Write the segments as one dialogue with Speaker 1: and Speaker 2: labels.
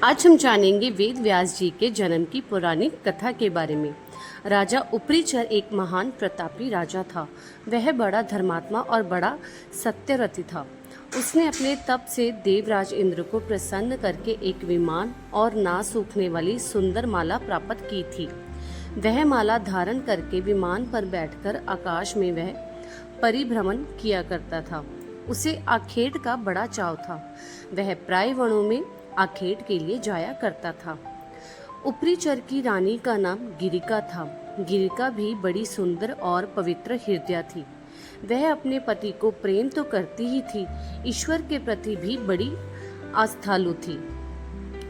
Speaker 1: आज हम जानेंगे वेद व्यास जी के जन्म की पौराणिक कथा के बारे में। राजा उपरीचर एक महान प्रतापी राजा था। वह बड़ा धर्मात्मा और बड़ा सत्यव्रती था। उसने अपने तप से देवराज इंद्र को प्रसन्न करके एक विमान और ना सूखने वाली सुंदर माला प्राप्त की थी। वह माला धारण करके विमान पर बैठकर आकाश में वह परिभ्रमण किया करता था। उसे आखेट का बड़ा चाव था। वह प्राय वनों में आखेट के लिए जाया करता था। उपरीचर की रानी का नाम गिरिका था। गिरिका भी बड़ी सुंदर और पवित्र हृदय थी। वह अपने पति को प्रेम तो करती ही थी, ईश्वर के प्रति भी बड़ी आस्थालु थी।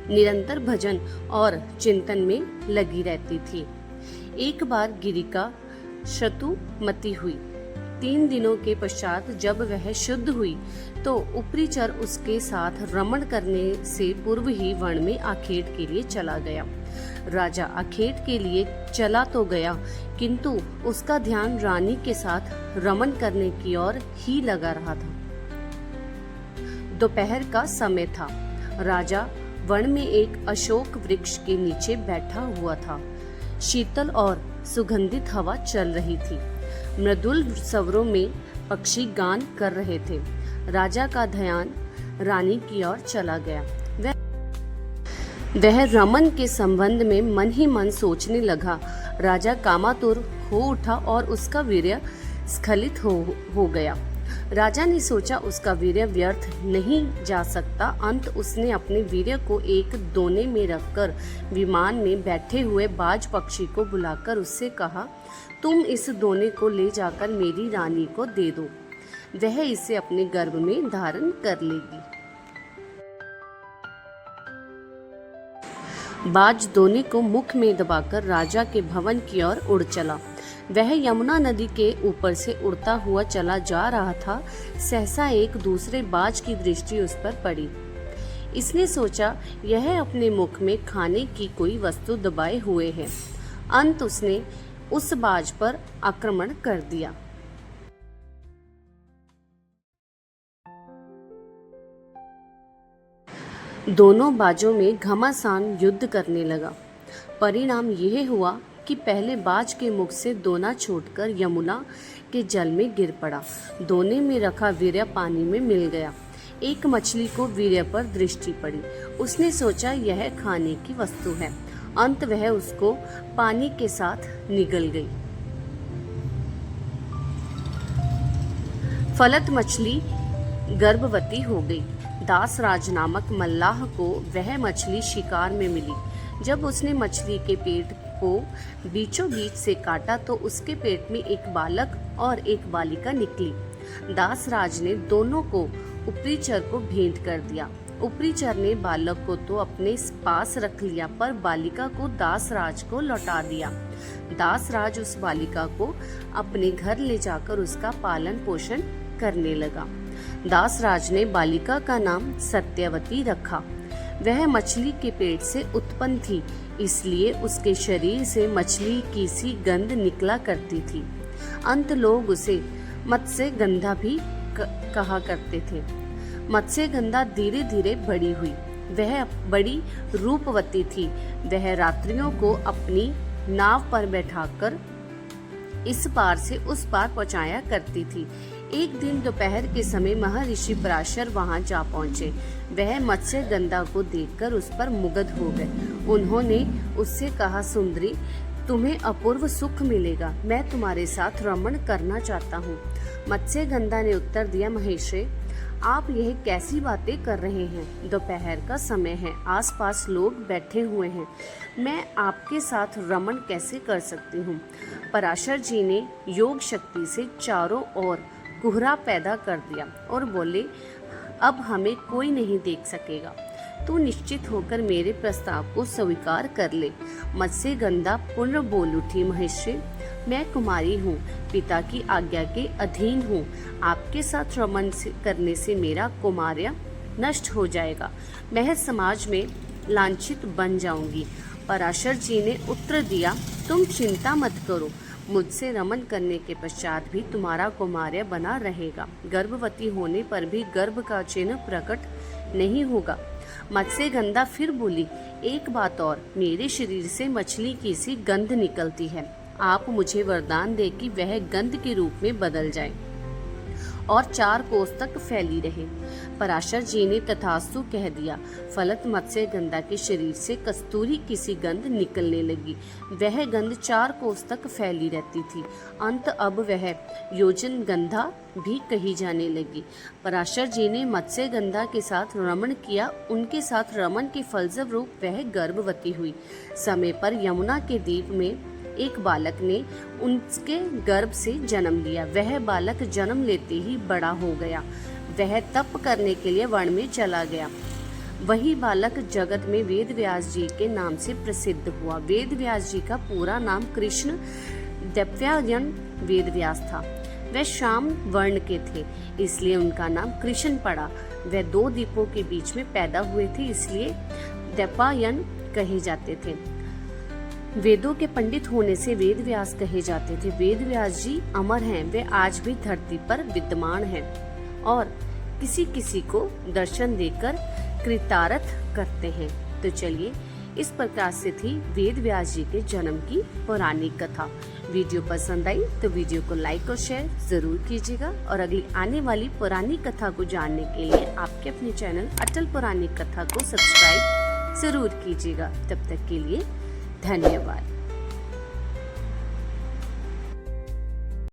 Speaker 1: निरंतर भजन और चिंतन में लगी रहती थी। एक बार गिरिका शतुमती हुई। 3 दिनों के पश्चात जब वह शुद्ध हुई तो उपरीचर उसके साथ रमण करने से पूर्व ही वन में आखेट के लिए चला गया। राजा आखेट के लिए चला तो गया, किंतु उसका ध्यान रानी के साथ रमण करने की ओर ही लगा रहा था। दोपहर का समय था। राजा वन में एक अशोक वृक्ष के नीचे बैठा हुआ था। शीतल और सुगंधित हवा चल रही थी। मृदुल स्वरों में पक्षी गान कर रहे थे। राजा का ध्यान रानी की ओर चला गया। वह रमन के संबंध में मन ही मन सोचने लगा। राजा कामातुर हो उठा और उसका वीर्य स्खलित हो गया। राजा ने सोचा उसका वीर्य व्यर्थ नहीं जा सकता। अंत उसने अपने वीर्य को एक दोने में रखकर विमान में बैठे हुए बाज पक्षी को बुलाकर उससे कहा, तुम इस दोने को ले जाकर मेरी रानी को दे दो, वह इसे अपने गर्भ में धारण कर लेगी। बाज दोने को मुख में दबाकर राजा के भवन की ओर उड़ चला। वह यमुना नदी के ऊपर से उड़ता हुआ चला जा रहा था। सहसा एक दूसरे बाज की दृष्टि उस पर पड़ी। इसने सोचा यह अपने मुख में खाने की कोई वस्तु दबाए हुए है। अंत उसने उस बाज पर आक्रमण कर दिया। दोनों बाजों में घमासान युद्ध करने लगा। परिणाम यह हुआ कि पहले बाज के मुख से दोना छूटकर यमुना के जल में गिर पड़ा। दोने में रखा वीर्य पानी में मिल गया। एक मछली को वीर्य पर दृष्टि पड़ी। उसने सोचा यह खाने की वस्तु है। अंत वह उसको पानी के साथ निगल गई। फलत मछली गर्भवती हो गई। दासराज नामक मल्लाह को वह मछली शिकार में मिली। जब उसने मछली के पेट को बीचों बीच से काटा तो उसके पेट में एक बालक और एक बालिका निकली। दासराज ने दोनों को उपरीचर को भेंट कर दिया। उपरीचर ने बालक को तो अपने पास रख लिया, पर बालिका को दासराज को लौटा दिया। दासराज उस बालिका को अपने घर ले जाकर उसका पालन पोषण करने लगा। दासराज ने बालिका का नाम सत्यवती रखा। वह मछली के पेट से उत्पन्न थी, इसलिए उसके शरीर से मछली की सी गंध निकला करती थी। अंत लोग उसे मत्स्यगंधा भी कहा करते थे। मत्स्यगंधा धीरे धीरे बड़ी हुई। वह बड़ी रूपवती थी। वह रात्रियों को अपनी नाव पर बैठाकर इस पार से उस पार पहुंचाया करती थी। एक दिन दोपहर के समय महर्षि पराशर वहां जा पहुंचे। वह मत्स्यगंधा को देखकर उस पर मुग्ध हो गए। उन्होंने उससे कहा, सुंदरी, तुम्हें अपूर्व सुख मिलेगा। मैं तुम्हारे साथ रमण करना चाहता हूँ। मत्स्यगंधा ने उत्तर दिया, महेश्वरी, आप यह कैसी बातें कर रहे हैं? दोपहर का समय है, आसपास लोग बैठे हुए हैं। मैं आपके साथ रमण कैसे कर सकती हूँ? पराशर जी ने योग शक्ति से चारों ओर कोहरा पैदा कर दिया और बोले, अब हमें कोई नहीं देख सकेगा। तू निश्चित होकर मेरे प्रस्ताव को स्वीकार कर ले। मत्स्यगंधा पुनः बोल उठी, महेश्वरी, मैं कुमारी हूँ, पिता की आज्ञा के अधीन हूँ। आपके साथ रमण करने से मेरा कुमार्य नष्ट हो जाएगा। मैं समाज में लांछित बन जाऊंगी। पराशर जी ने उत्तर दिया, तुम चिंता मत करो, मुझसे रमण करने के पश्चात भी तुम्हारा कुमार्य बना रहेगा। गर्भवती होने पर भी गर्भ का चिन्ह प्रकट नहीं होगा। मत्स्यगंधा फिर बोली, एक बात और, मेरे शरीर से मछली की सी गंध निकलती है। आप मुझे वरदान दे कि वह गंध के रूप में बदल जाए और 4 कोस तक फैली रहे। पराशर जी ने तथास्तु कह दिया। फलत मत्स्यगंधा के शरीर से कस्तूरी की सी गंध निकलने लगी। वह गंध 4 कोस तक फैली रहती थी। अंत अब वह योजन गंधा भी कही जाने लगी। पराशर जी ने मत्स्यगंधा के साथ रमण किया। उनके साथ रमण के फलस्वरूप वह गर्भवती हुई। समय पर यमुना के द्वीप में एक बालक ने उनके गर्भ से जन्म लिया। वह बालक जन्म लेते ही बड़ा हो गया। वह तप करने के लिए वन में चला गया। वही बालक जगत में वेद व्यास जी के नाम से प्रसिद्ध हुआ। वेद व्यास जी का पूरा नाम कृष्ण द्वैपायन वेद व्यास था। वह श्याम वर्ण के थे, इसलिए उनका नाम कृष्ण पड़ा। वह 2 द्वीपों के बीच में पैदा हुए थे, इसलिए द्वैपायन कहे जाते थे। वेदों के पंडित होने से वेद व्यास कहे जाते थे। वेद व्यास जी अमर हैं, वे आज भी धरती पर विद्यमान हैं और किसी किसी को दर्शन देकर कृतार्थ करते हैं। तो चलिए, इस प्रकार से थी वेद व्यास जी के जन्म की पौराणिक कथा। वीडियो पसंद आई तो वीडियो को लाइक और शेयर जरूर कीजिएगा और अगली आने वाली पौराणिक कथा को जानने के लिए आपके अपने चैनल अटल पौराणिक कथा को सब्सक्राइब जरूर कीजिएगा। तब तक के लिए धन्यवाद।